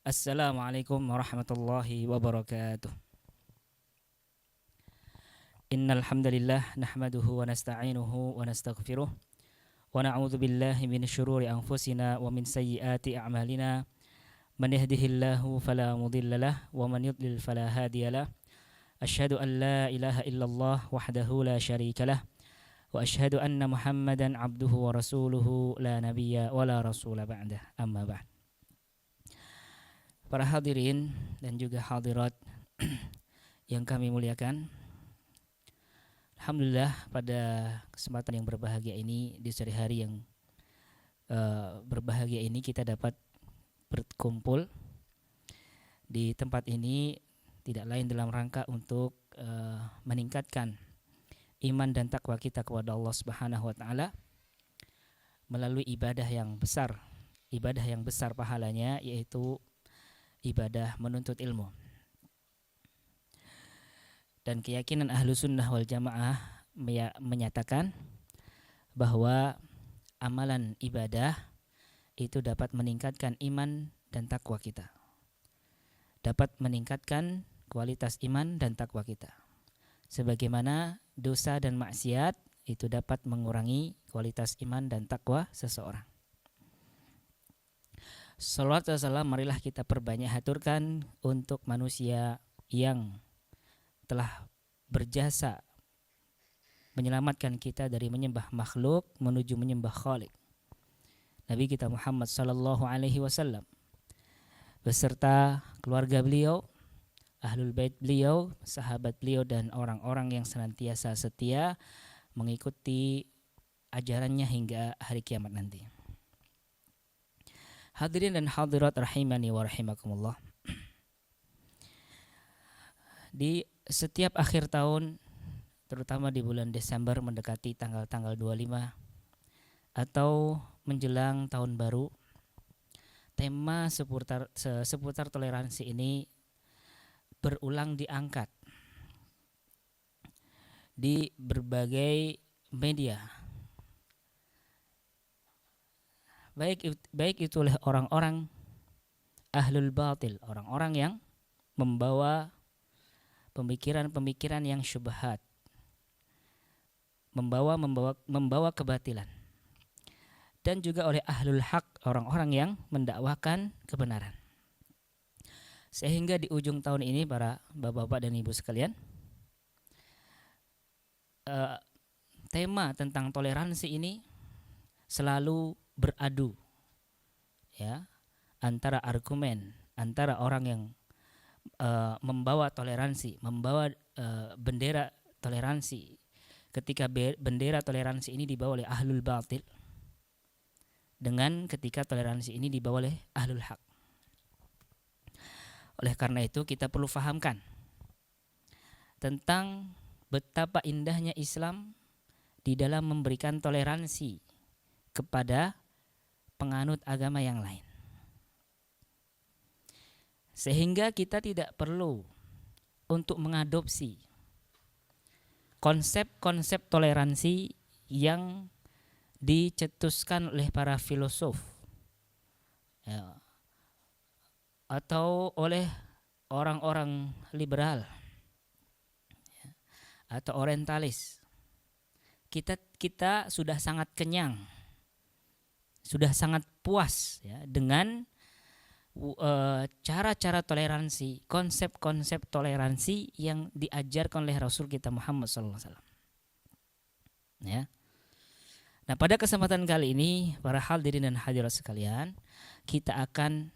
Assalamualaikum warahmatullahi wabarakatuh. Innal hamdalillah nahmaduhu wa nasta'inuhu wa nastaghfiruh wa na'udzu billahi min syururi anfusina wa min sayyiati a'malina. Man yahdihillahu fala mudhillalah wa man yudlil fala hadiyalah. Asyhadu an la ilaha illallah wahdahu la syarikalah wa asyhadu anna Muhammadan abduhu wa rasuluhu la nabiyya wa la rasula ba'dah. Amma ba'd. Para hadirin dan juga hadirat yang kami muliakan, alhamdulillah pada kesempatan yang berbahagia ini, di sore hari yang berbahagia ini, kita dapat berkumpul di tempat ini tidak lain dalam rangka untuk meningkatkan iman dan takwa kita kepada Allah Subhanahu wa taala melalui ibadah yang besar pahalanya, yaitu ibadah menuntut ilmu. Dan keyakinan ahlu sunnah wal jamaah menyatakan bahwa amalan ibadah itu dapat meningkatkan iman dan takwa kita, dapat meningkatkan kualitas iman dan takwa kita, sebagaimana dosa dan maksiat itu dapat mengurangi kualitas iman dan takwa seseorang. Salawat wa salam marilah kita perbanyak haturkan untuk manusia yang telah berjasa menyelamatkan kita dari menyembah makhluk menuju menyembah Khalik, Nabi kita Muhammad sallallahu alaihi wasallam beserta keluarga beliau, ahlul bait beliau, sahabat beliau, dan orang-orang yang senantiasa setia mengikuti ajarannya hingga hari kiamat nanti. Hadirin dan hadirat rahimani wa rahimakumullah. Di setiap akhir tahun, terutama di bulan Desember mendekati tanggal-tanggal 25 atau menjelang tahun baru, tema seputar toleransi ini berulang diangkat di berbagai media, baik itu oleh orang-orang ahlul batil, orang-orang yang membawa pemikiran-pemikiran yang syubhat, membawa kebatilan, dan juga oleh ahlul haq, orang-orang yang mendakwakan kebenaran. Sehingga di ujung tahun ini, para bapak-bapak dan ibu sekalian, tema tentang toleransi ini selalu beradu, ya, antara argumen, antara orang yang membawa toleransi, membawa bendera toleransi, ketika bendera toleransi ini dibawa oleh ahlul batil, dengan ketika toleransi ini dibawa oleh ahlul haq. Oleh karena itu kita perlu fahamkan tentang betapa indahnya Islam di dalam memberikan toleransi kepada penganut agama yang lain, sehingga kita tidak perlu untuk mengadopsi konsep-konsep toleransi yang dicetuskan oleh para filosof, ya, atau oleh orang-orang liberal, ya, atau orientalis. Kita sudah sangat kenyang, sudah sangat puas, ya, dengan cara-cara toleransi, konsep-konsep toleransi yang diajarkan oleh Rasul kita Muhammad sallallahu alaihi wasallam. Ya. Nah, pada kesempatan kali ini, para hadirin dan hadirat sekalian, kita akan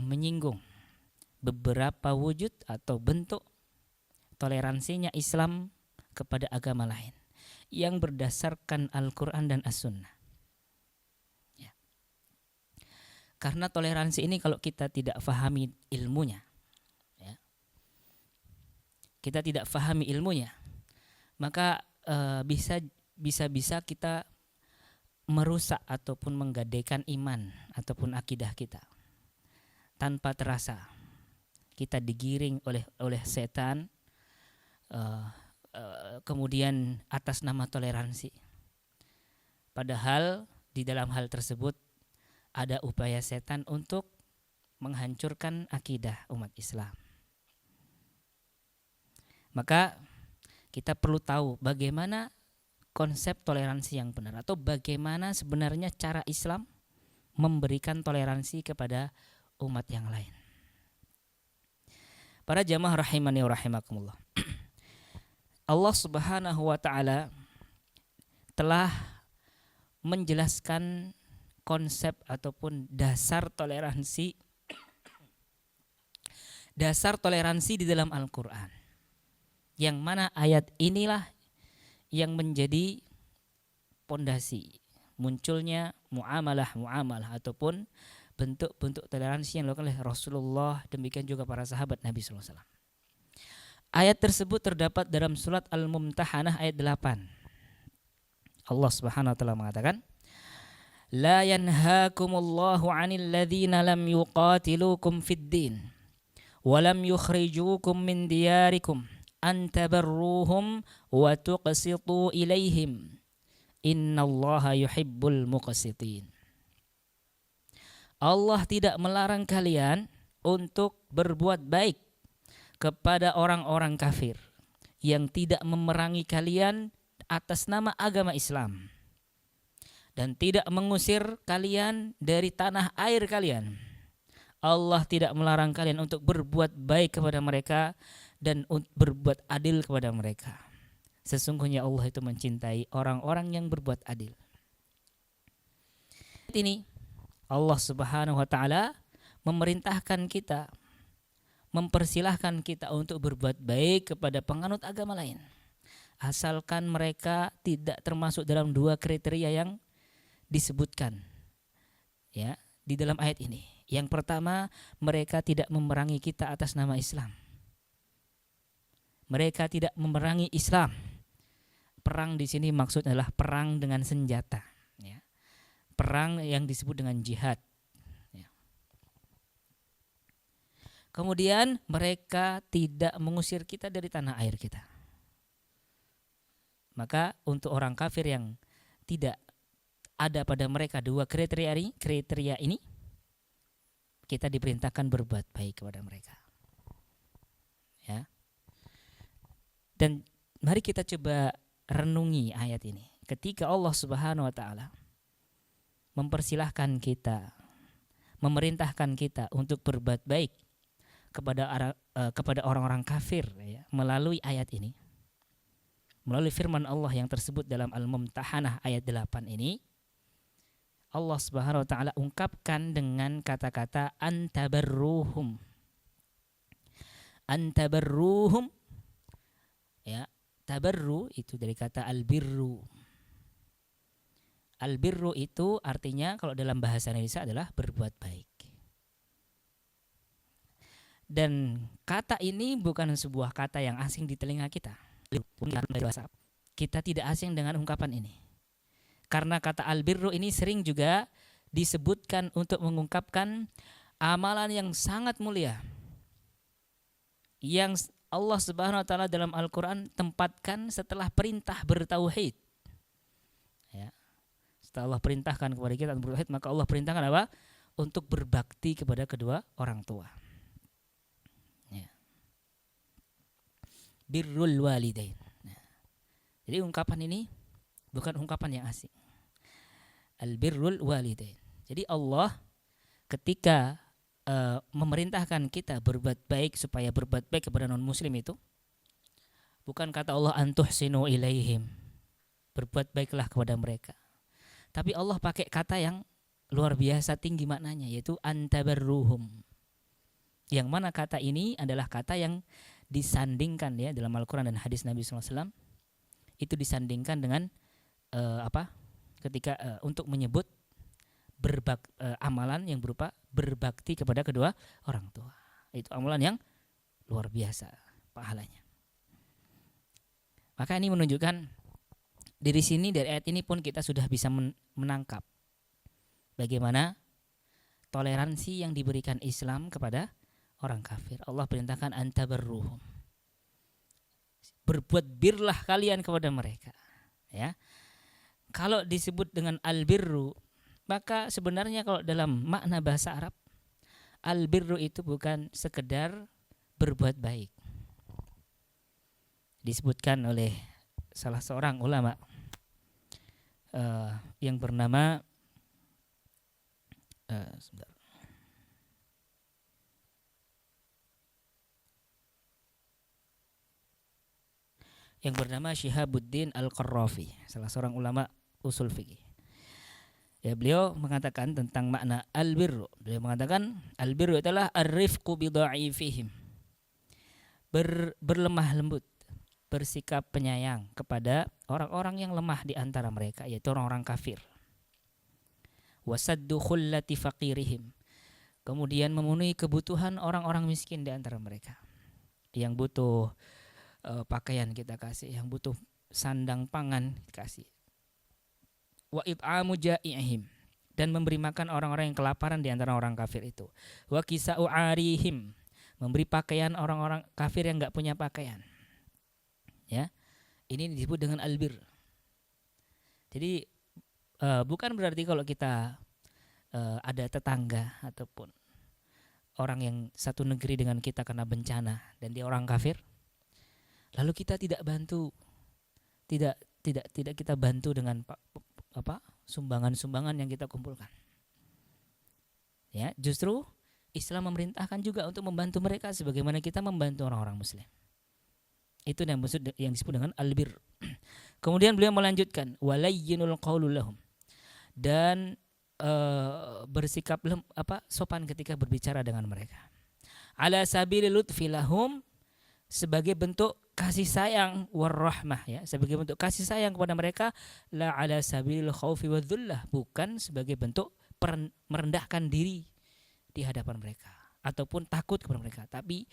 menyinggung beberapa wujud atau bentuk toleransinya Islam kepada agama lain yang berdasarkan Al-Quran dan As-Sunnah. Ya. Karena toleransi ini kalau kita tidak fahami ilmunya, ya, kita tidak fahami ilmunya, maka bisa kita merusak ataupun menggadaikan iman ataupun akidah kita. Tanpa terasa kita digiring oleh setan, kemudian atas nama toleransi, padahal di dalam hal tersebut ada upaya setan untuk menghancurkan akidah umat Islam. Maka kita perlu tahu bagaimana konsep toleransi yang benar, atau bagaimana sebenarnya cara Islam memberikan toleransi kepada umat yang lain. Para jamaah rahimani wa rahimakumullah. Allah Subhanahu wa taala telah menjelaskan konsep ataupun dasar toleransi di dalam Al-Qur'an. Yang mana ayat inilah yang menjadi pondasi munculnya muamalah ataupun bentuk-bentuk toleransi yang dilakukan oleh Rasulullah, demikian juga para sahabat Nabi SAW. Ayat tersebut terdapat dalam surat Al-Mumtahanah ayat 8. Allah Subhanahu wa taala mengatakan, "La yanhaakumullahu 'anil ladzina lam yuqatilukum fid din wa lam yukhrijukum min diyarikum an tabarruhum wa tuqsitu ilaihim innallaha yuhibbul muqsitin." Allah tidak melarang kalian untuk berbuat baik kepada orang-orang kafir yang tidak memerangi kalian atas nama agama Islam dan tidak mengusir kalian dari tanah air kalian. Allah tidak melarang kalian untuk berbuat baik kepada mereka dan berbuat adil kepada mereka. Sesungguhnya Allah itu mencintai orang-orang yang berbuat adil. Ini Allah Subhanahu wa taala memerintahkan kita, mempersilahkan kita untuk berbuat baik kepada penganut agama lain, asalkan mereka tidak termasuk dalam dua kriteria yang disebutkan ya di dalam ayat ini. Yang pertama, mereka tidak memerangi kita atas nama Islam. Mereka tidak memerangi Islam. Perang di sini maksudnya adalah perang dengan senjata, ya. Perang yang disebut dengan jihad. Ya. Kemudian mereka tidak mengusir kita dari tanah air kita. Maka untuk orang kafir yang tidak ada pada mereka dua kriteria ini, kita diperintahkan berbuat baik kepada mereka. Ya. Dan mari kita coba renungi ayat ini. Ketika Allah Subhanahu wa taala mempersilahkan kita, memerintahkan kita untuk berbuat baik kepada orang-orang kafir ya, melalui ayat ini. Melalui firman Allah yang tersebut dalam Al-Mumtahanah ayat 8 ini, Allah Subhanahu wa taala ungkapkan dengan kata-kata antabarruhum. Antabarruhum ya, tabarru itu dari kata albirru. Albirru itu artinya kalau dalam bahasa Indonesia adalah berbuat baik. Dan kata ini bukan sebuah kata yang asing di telinga kita. Kita tidak asing dengan ungkapan ini. Karena kata albirru ini sering juga disebutkan untuk mengungkapkan amalan yang sangat mulia, yang Allah Subhanahu wa taala dalam Al-Qur'an tempatkan setelah perintah bertauhid. Ya. Setelah Allah perintahkan kepada kita untuk bertauhid, maka Allah perintahkan apa? Untuk berbakti kepada kedua orang tua. Ya. Birrul walidain. Nah. Jadi ungkapan ini bukan ungkapan yang asing. Al-birrul walidain. Jadi Allah ketika memerintahkan kita berbuat baik, supaya berbuat baik kepada non muslim itu, bukan kata Allah antuhsinu ilaihim, berbuat baiklah kepada mereka. Tapi Allah pakai kata yang luar biasa tinggi maknanya, yaitu antabarruhum. Yang mana kata ini adalah kata yang disandingkan ya dalam Al-Qur'an dan hadis Nabi SAW. Itu disandingkan dengan ketika untuk menyebut amalan yang berupa berbakti kepada kedua orang tua. Itu amalan yang luar biasa pahalanya. Maka ini menunjukkan dari sini, dari ayat ini pun kita sudah bisa menangkap bagaimana toleransi yang diberikan Islam kepada orang kafir. Allah perintahkan antabarruhum. Berbuat birlah kalian kepada mereka. Ya. Kalau disebut dengan albirru, maka sebenarnya kalau dalam makna bahasa Arab, Albirru itu bukan sekedar berbuat baik. Disebutkan oleh salah seorang ulama yang bernama sebentar. Yang bernama Syihabuddin Al-Qarrafi, salah seorang ulama usul fikih. Ya, beliau mengatakan tentang makna albirru. Beliau mengatakan albirru adalah ar-rifqu bi dha'ifihim. Berlemah lembut, bersikap penyayang kepada orang-orang yang lemah di antara mereka, yaitu orang-orang kafir. Wasaddu khullati faqirihim. Kemudian memenuhi kebutuhan orang-orang miskin di antara mereka. Yang butuh pakaian kita kasih, yang butuh sandang pangan kasih. Wa it'amu ja'i'ihim, dan memberi makan orang-orang yang kelaparan di antara orang kafir itu. Wa kisa'u 'arihim, memberi pakaian orang-orang kafir yang enggak punya pakaian. Ya. Ini disebut dengan albir. Jadi bukan berarti kalau kita ada tetangga ataupun orang yang satu negeri dengan kita kena bencana dan dia orang kafir, lalu kita tidak bantu, tidak kita bantu dengan sumbangan-sumbangan yang kita kumpulkan. Ya, justru Islam memerintahkan juga untuk membantu mereka sebagaimana kita membantu orang-orang muslim. Itu yang disebut dengan albir. Kemudian beliau melanjutkan walayyinul qaulu lahum, dan bersikap sopan ketika berbicara dengan mereka. Ala sabilil lutfi lahum, sebagai bentuk kasih sayang warahmah, ya, sebagai bentuk kasih sayang kepada mereka, la ala sabilil khaufi wadzullah, bukan sebagai bentuk merendahkan diri di hadapan mereka ataupun takut kepada mereka, tapi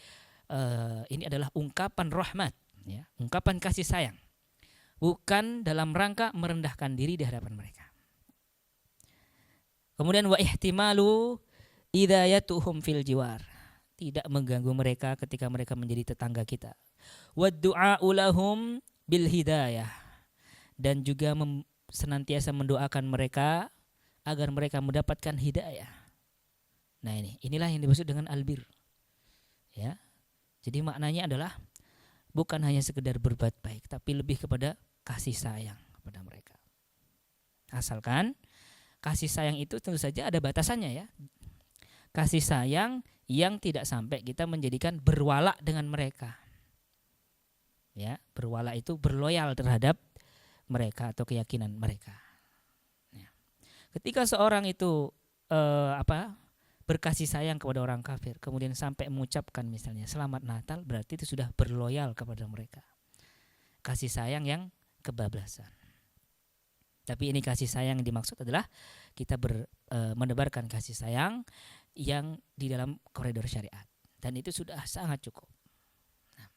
ini adalah ungkapan rahmat, ya, ungkapan kasih sayang, bukan dalam rangka merendahkan diri di hadapan mereka. Kemudian wa ihtimalu idayatuhum fil jiwar, tidak mengganggu mereka ketika mereka menjadi tetangga kita. Wa du'a'u lahum bil hidayah, dan juga senantiasa mendoakan mereka agar mereka mendapatkan hidayah. Nah, inilah yang dimaksud dengan albir. Ya. Jadi maknanya adalah bukan hanya sekedar berbuat baik, tapi lebih kepada kasih sayang kepada mereka. Asalkan kasih sayang itu tentu saja ada batasannya, ya. Kasih sayang yang tidak sampai kita menjadikan berwala dengan mereka. Ya, berwala itu berloyal terhadap mereka atau keyakinan mereka. Ya. Ketika seorang itu berkasih sayang kepada orang kafir, kemudian sampai mengucapkan misalnya selamat Natal, berarti itu sudah berloyal kepada mereka. Kasih sayang yang kebablasan. Tapi ini kasih sayang yang dimaksud adalah kita menebarkan kasih sayang yang di dalam koridor syariat, dan itu sudah sangat cukup. Nah,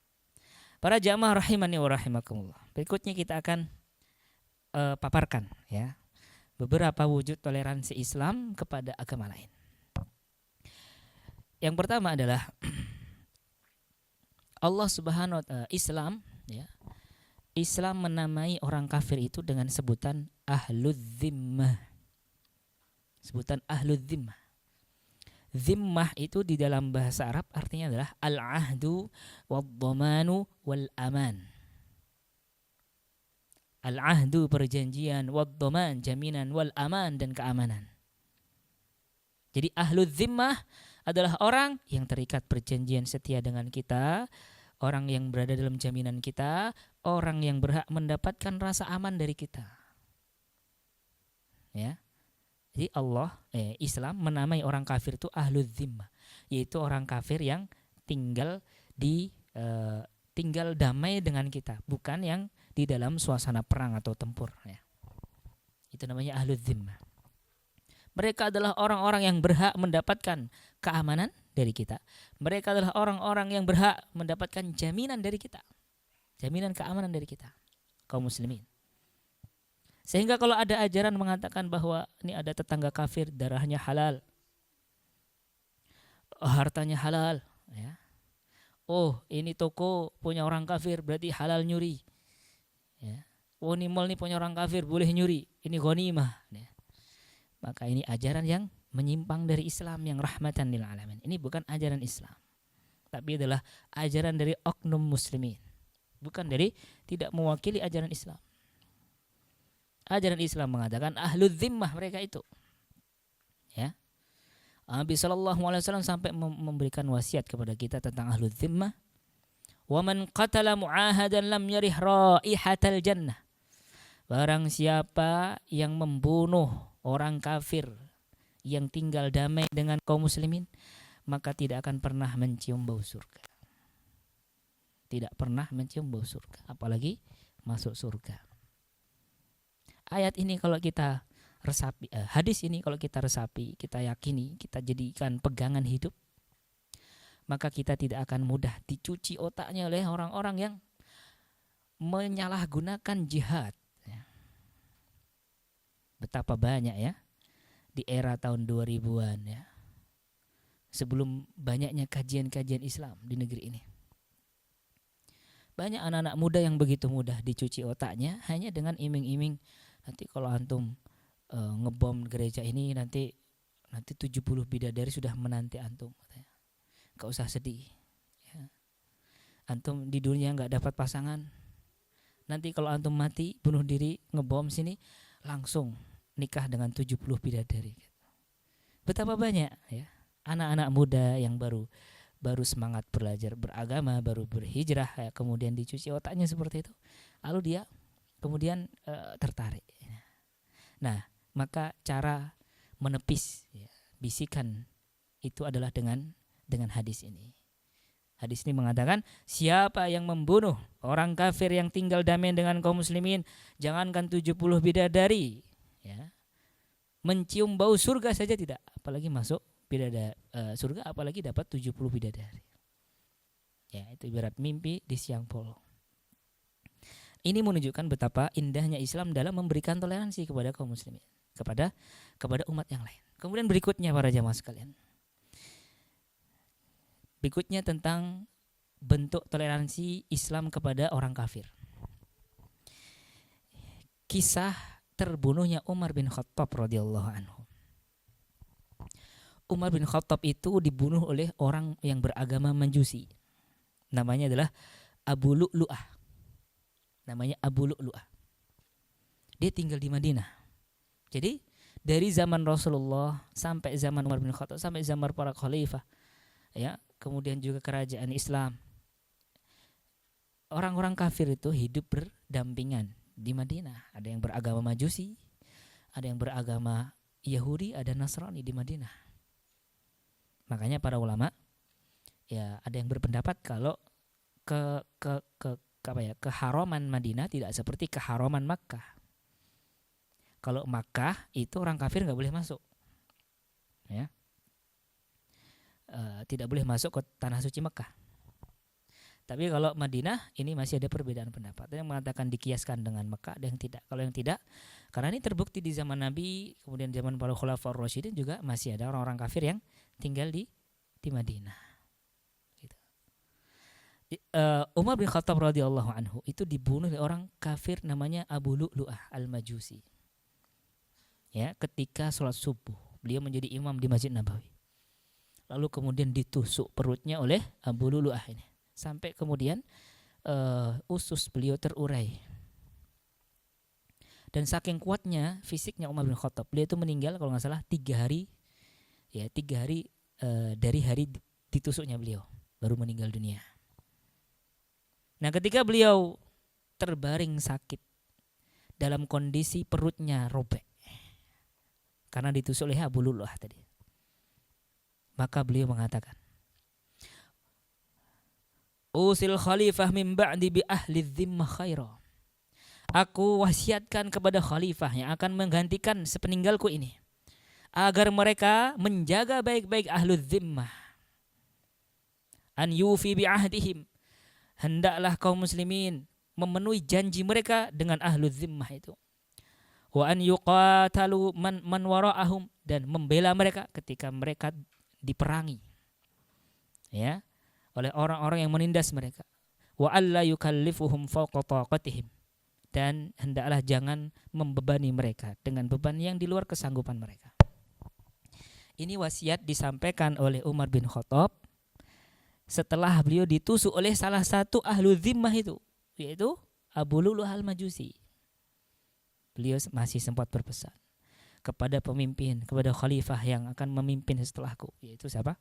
para jamaah rahimani wa rahimakumullah, berikutnya kita akan paparkan, ya, beberapa wujud toleransi Islam kepada agama lain. Yang pertama adalah Allah Subhanahu wa ta'ala, Islam, ya, Islam menamai orang kafir itu dengan sebutan ahludz zimmah. Sebutan ahludz zimmah. Zimmah itu di dalam bahasa Arab artinya adalah al-ahdu wad-dhamanu wal-aman. Al-ahdu perjanjian, wad-dhaman jaminan, wal-aman dan keamanan. Jadi ahludz zimmah adalah orang yang terikat perjanjian setia dengan kita, orang yang berada dalam jaminan kita, orang yang berhak mendapatkan rasa aman dari kita. Ya. Jadi Islam menamai orang kafir itu ahludz zimmah, yaitu orang kafir yang tinggal damai dengan kita, bukan yang di dalam suasana perang atau tempur, ya. Itu namanya ahludz zimmah. Mereka adalah orang-orang yang berhak mendapatkan keamanan dari kita. Mereka adalah orang-orang yang berhak mendapatkan jaminan dari kita. Jaminan keamanan dari kita, kaum muslimin. Sehingga kalau ada ajaran mengatakan bahwa ini ada tetangga kafir, darahnya halal, hartanya halal, ya. Oh, ini toko punya orang kafir, berarti halal nyuri. Ya. Oh, ini mall ini punya orang kafir, boleh nyuri. Ini ghanimah, ya. Maka ini ajaran yang menyimpang dari Islam yang rahmatan lil alamin. Ini bukan ajaran Islam, tapi adalah ajaran dari oknum muslimin, bukan dari, tidak mewakili ajaran Islam. Ajaran Islam mengatakan ahlul zimmah mereka itu. Ya. Nabi SAW sampai memberikan wasiat kepada kita tentang ahlul zimmah. Wa man qatala mu'ahadan lam yarih raihatal jannah. Barang siapa yang membunuh orang kafir yang tinggal damai dengan kaum muslimin, maka tidak akan pernah mencium bau surga. Tidak pernah mencium bau surga, apalagi masuk surga. Ayat ini kalau kita resapi, hadis ini kalau kita resapi, kita yakini, kita jadikan pegangan hidup, maka kita tidak akan mudah dicuci otaknya oleh orang-orang yang menyalahgunakan jihad. Betapa banyak ya di era tahun 2000-an ya, sebelum banyaknya kajian-kajian Islam di negeri ini. Banyak anak-anak muda yang begitu mudah dicuci otaknya hanya dengan iming-iming, nanti kalau antum ngebom gereja ini nanti 70 bidadari sudah menanti antum, katanya. Gak usah sedih ya. Antum di dunia gak dapat pasangan, nanti kalau antum mati bunuh diri ngebom sini langsung nikah dengan 70 bidadari. Betapa banyak ya anak-anak muda yang baru semangat belajar beragama, baru berhijrah ya, kemudian dicuci otaknya seperti itu, lalu dia kemudian tertarik. Nah, maka cara menepis ya, bisikan itu adalah dengan hadis ini. Hadis ini mengatakan, siapa yang membunuh orang kafir yang tinggal damai dengan kaum muslimin, jangankan 70 bidadari ya, mencium bau surga saja tidak, apalagi masuk surga, apalagi dapat 70 bidadari. Ya, itu ibarat mimpi di siang bolong. Ini menunjukkan betapa indahnya Islam dalam memberikan toleransi kepada kaum muslimin, kepada umat yang lain. Kemudian berikutnya para jamaah sekalian, berikutnya tentang bentuk toleransi Islam kepada orang kafir. Kisah terbunuhnya Umar bin Khattab radhiyallahu anhu. Umar bin Khattab itu dibunuh oleh orang yang beragama Majusi. Namanya adalah Abu Lu'lu'ah. Dia tinggal di Madinah. Jadi dari zaman Rasulullah sampai zaman Umar bin Khattab, sampai zaman para khalifah ya, kemudian juga kerajaan Islam, orang-orang kafir itu hidup berdampingan di Madinah. Ada yang beragama Majusi, ada yang beragama Yahudi, ada Nasrani di Madinah. Makanya para ulama ya ada yang berpendapat kalau keharaman Madinah tidak seperti keharaman Makkah. Kalau Makkah itu orang kafir nggak boleh masuk, ya, tidak boleh masuk ke tanah suci Makkah. Tapi kalau Madinah ini masih ada perbedaan pendapat. Ada yang mengatakan dikiaskan dengan Makkah, ada yang tidak. Kalau yang tidak, karena ini terbukti di zaman Nabi, kemudian zaman para khulafaur rasyidin juga masih ada orang-orang kafir yang tinggal di Madinah. Gitu. Umar bin Khattab radhiyallahu anhu itu dibunuh oleh orang kafir namanya Abu Lu'lu'ah al-Majusi. Ya, ketika sholat subuh, beliau menjadi imam di Masjid Nabawi. Lalu kemudian ditusuk perutnya oleh Abu Lu'lu'ah ini, sampai kemudian usus beliau terurai. Dan saking kuatnya fisiknya Umar bin Khattab, beliau itu meninggal kalau nggak salah 3 hari, ya 3 hari dari hari ditusuknya beliau baru meninggal dunia. Nah, ketika beliau terbaring sakit dalam kondisi perutnya robek karena ditusuk oleh Abu Lu'lu'ah tadi, maka beliau mengatakan, usil khalifah min ba'di bi ahli dhimmah khaira. Aku wasiatkan kepada khalifah yang akan menggantikan sepeninggalku ini, agar mereka menjaga baik-baik ahlu dhimmah. An yufi bi ahdihim. Hendaklah kaum muslimin memenuhi janji mereka dengan ahlu dhimmah itu. Wa an yuqatalu man wara'ahum, dan membela mereka ketika mereka diperangi, ya, oleh orang-orang yang menindas mereka. Wa alla yukallifuhum fawqa taqatihim, dan hendaklah jangan membebani mereka dengan beban yang di luar kesanggupan mereka. Ini wasiat disampaikan oleh Umar bin Khattab setelah beliau ditusuk oleh salah satu ahlu zimmah itu, yaitu Abu Lu'lu'ah al-Majusi. Beliau masih sempat berpesan kepada pemimpin, kepada khalifah yang akan memimpin setelahku, yaitu siapa?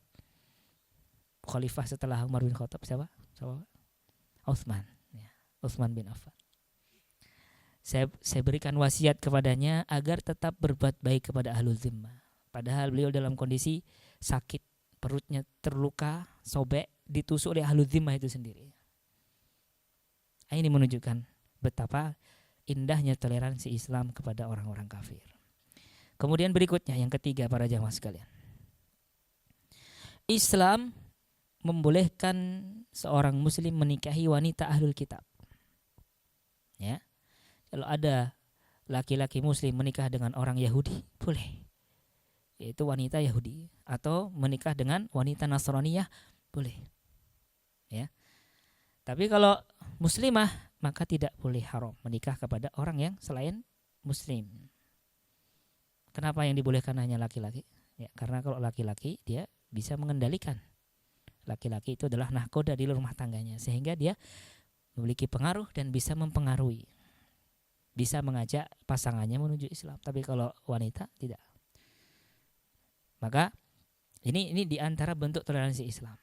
Khalifah setelah Umar bin Khattab siapa? Utsman, ya, Utsman bin Affan. Saya berikan wasiat kepadanya agar tetap berbuat baik kepada ahlu zimmah. Padahal beliau dalam kondisi sakit, perutnya terluka, sobek, ditusuk oleh ahlu zimmah itu sendiri. Ini menunjukkan betapa indahnya toleransi Islam kepada orang-orang kafir. Kemudian berikutnya yang ketiga para jamaah sekalian. Islam membolehkan seorang muslim menikahi wanita ahlul kitab. Ya. Kalau ada laki-laki muslim menikah dengan orang Yahudi, boleh. Yaitu wanita Yahudi, atau menikah dengan wanita Nasraniyah, boleh. Ya. Tapi kalau muslimah, maka tidak boleh haram menikah kepada orang yang selain muslim. Kenapa yang dibolehkan hanya laki-laki? Ya, karena kalau laki-laki dia bisa mengendalikan. Laki-laki itu adalah nahkoda di rumah tangganya, sehingga dia memiliki pengaruh dan bisa mempengaruhi, bisa mengajak pasangannya menuju Islam. Tapi kalau wanita tidak. Maka ini di antara bentuk toleransi Islam.